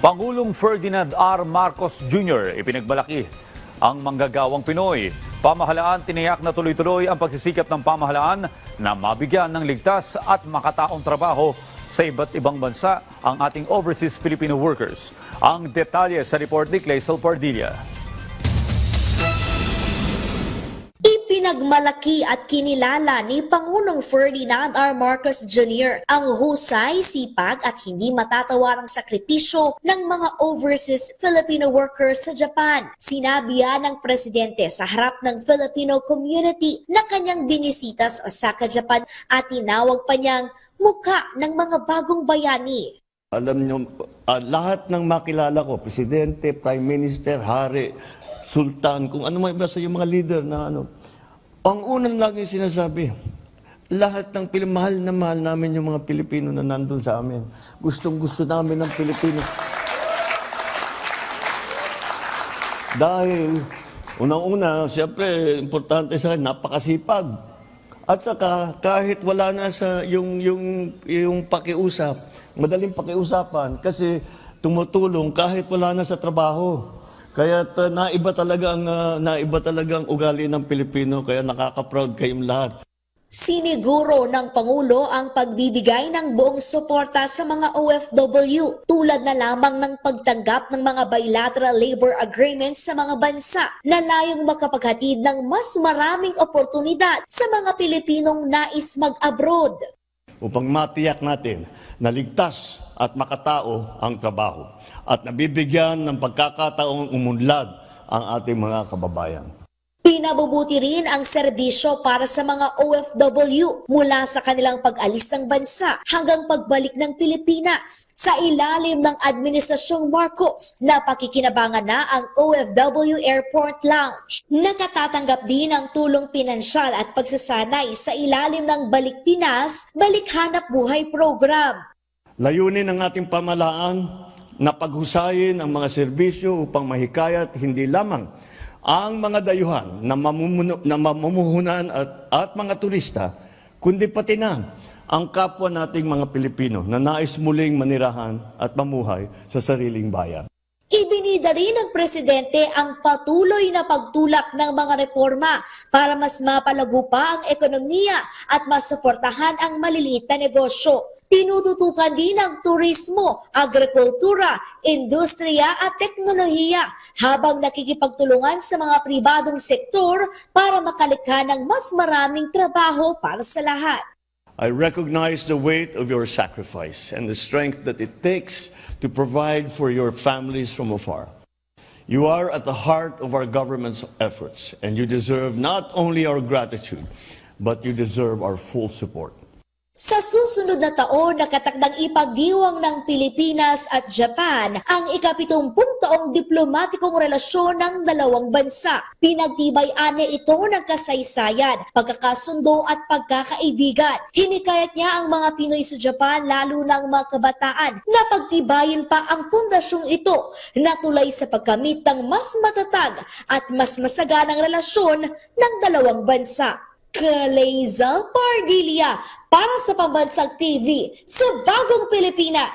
Pangulong Ferdinand R. Marcos Jr. ipinagmalaki ang manggagawang Pinoy. Pamahalaan tiniyak na tuloy-tuloy ang pagsisikap ng pamahalaan na mabigyan ng ligtas at makataong trabaho sa iba't ibang bansa ang ating overseas Filipino workers. Ang detalye sa report ni Claysel Pardilla. Pinagmalaki at kinilala ni Pangulong Ferdinand R. Marcos Jr. ang husay, sipag at hindi matatawarang sakripisyo ng mga overseas Filipino workers sa Japan. Sinabi yan ng presidente sa harap ng Filipino community na kanyang binisita sa Osaka, Japan at tinawag pa niyang mukha ng mga bagong bayani. Alam nyo, lahat ng makilala ko, presidente, prime minister, hari, sultan, kung ano man basta yung mga leader na ano, ang unang lagi sinasabi, lahat ng mahal na mahal namin yung mga Pilipino na nandun sa amin. Gustong-gusto namin ng Pilipino. Dahil, unang-una, siyempre, importante sa akin, napakasipag. At saka, kahit wala na sa yung pakiusap, madaling pakiusapan, kasi tumutulong kahit wala na sa trabaho. Kaya naiba talaga ang ugali ng Pilipino, kaya nakaka-proud kayong lahat. Siniguro ng Pangulo ang pagbibigay ng buong suporta sa mga OFW tulad na lamang ng pagtanggap ng mga bilateral labor agreements sa mga bansa na layong makapaghatid ng mas maraming oportunidad sa mga Pilipinong nais mag-abroad. Upang matiyak natin na ligtas at makatao ang trabaho at nabibigyan ng pagkakataong umunlad ang ating mga kababayan. Pinabubuti rin ang serbisyo para sa mga OFW mula sa kanilang pag-alis ng bansa hanggang pagbalik ng Pilipinas. Sa ilalim ng Administrasyong Marcos, napakikinabangan na ang OFW Airport Lounge. Nakatatanggap din ng tulong pinansyal at pagsasanay sa ilalim ng Balik Pinas, Balik Hanap Buhay program. Layunin ng ating pamahalaan na paghusayin ang mga serbisyo upang mahikayat hindi lamang ang mga dayuhan na mamumuhunan at mga turista, kundi pati na ang kapwa nating mga Pilipino na nais muling manirahan at mamuhay sa sariling bayan. Ibinida rin ng Presidente ang patuloy na pagtulak ng mga reforma para mas mapalago pa ang ekonomiya at masuportahan ang maliliit na negosyo. Tinututukan din ang turismo, agrikultura, industriya at teknolohiya habang nakikipagtulungan sa mga pribadong sektor para makalikha ng mas maraming trabaho para sa lahat. I recognize the weight of your sacrifice and the strength that it takes to provide for your families from afar. You are at the heart of our government's efforts, and you deserve not only our gratitude, but you deserve our full support. Sa susunod na taon, nakatakdang ipagdiwang ng Pilipinas at Japan ang ika-70 taong diplomatikong relasyon ng dalawang bansa. Pinagtibay-ane ito ng kasaysayan, pagkakasundo at pagkakaibigan. Hinikayat niya ang mga Pinoy sa Japan, lalo ng mga kabataan, na pagtibayin pa ang pundasyong ito na tulay sa pagkamit ng mas matatag at mas masaganang relasyon ng dalawang bansa. Claysel Pardilla para sa Pambansang TV sa Bagong Pilipinas.